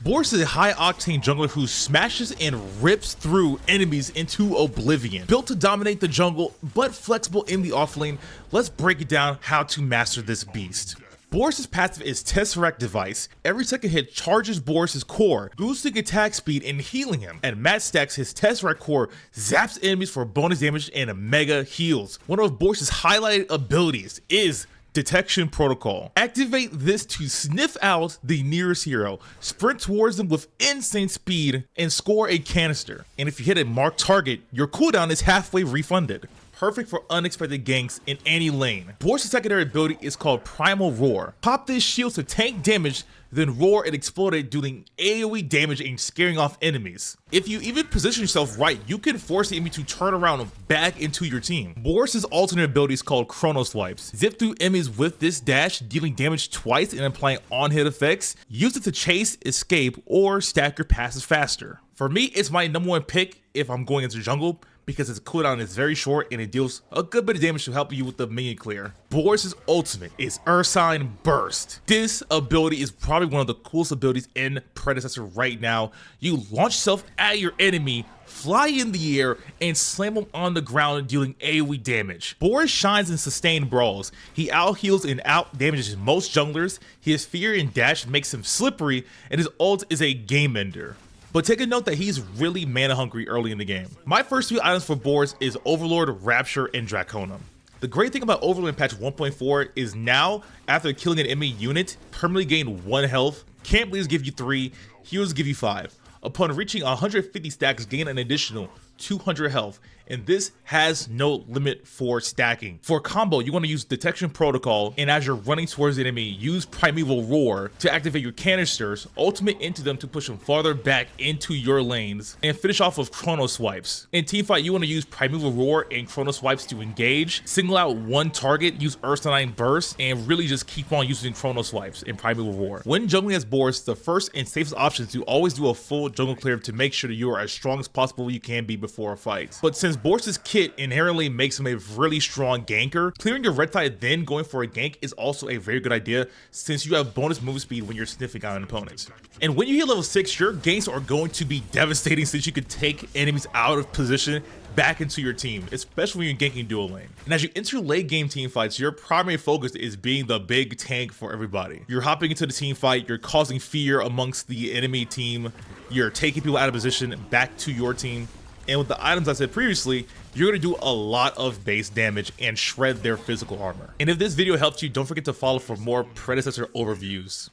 Boris is a high-octane jungler who smashes and rips through enemies into oblivion. Built to dominate the jungle, but flexible in the offlane, let's break it down how to master this beast. Boris' passive is Tesseract Device. Every second hit charges Boris' core, boosting attack speed and healing him. And Matt Stacks, his Tesseract core, zaps enemies for bonus damage and mega heals. One of Boris' highlighted abilities is Detection Protocol. Activate this to sniff out the nearest hero, sprint towards them with insane speed, and score a canister. And if you hit a marked target, your cooldown is halfway refunded. Perfect for unexpected ganks in any lane. Boris' secondary ability is called Primal Roar. Pop this shield to tank damage, then roar and explode it, doing AoE damage and scaring off enemies. If you even position yourself right, you can force the enemy to turn around back into your team. Boris' alternate ability is called Chrono Swipes. Zip through enemies with this dash, dealing damage twice and applying on-hit effects. Use it to chase, escape, or stack your passes faster. For me, it's my number one pick if I'm going into jungle, because its cooldown is very short and it deals a good bit of damage to help you with the minion clear. Boris' ultimate is Ursine Burst. This ability is probably one of the coolest abilities in Predecessor right now. You launch yourself at your enemy, fly in the air, and slam him on the ground, dealing AoE damage. Boris shines in sustained brawls. He out-heals and out-damages most junglers. His fear and dash makes him slippery, and his ult is a game ender. But take a note that he's really mana hungry early in the game. My first three items for Boris is Overlord, Rapture, and Dracona. The great thing about Overlord in patch 1.4 is now, after killing an enemy unit, permanently gain 1 health, Camp Leaders give you 3, Heroes give you 5. Upon reaching 150 stacks, gain an additional 200 health, and this has no limit for stacking. For combo, you want to use Detection Protocol, and as you're running towards the enemy, use Primeval Roar to activate your canisters, ultimate into them to push them farther back into your lanes, and finish off with Chrono Swipes. In teamfight, you want to use Primeval Roar and Chrono Swipes to engage, single out one target, use Ursine Burst, and really just keep on using Chrono Swipes and Primeval Roar. When jungling as Boris, the first and safest option is to always do a full jungle clear to make sure that you are as strong as possible you can be before a fight. But since Boris' kit inherently makes him a really strong ganker, clearing your red fight then going for a gank is also a very good idea, since you have bonus move speed when you're sniffing out an opponent. And when you hit level 6, your ganks are going to be devastating, since you could take enemies out of position back into your team, especially when you're ganking dual lane. And as you enter late game team fights, your primary focus is being the big tank for everybody. You're hopping into the team fight, you're causing fear amongst the enemy team, you're taking people out of position back to your team. And with the items I said previously, you're going to do a lot of base damage and shred their physical armor. And if this video helped you, don't forget to follow for more Predecessor overviews.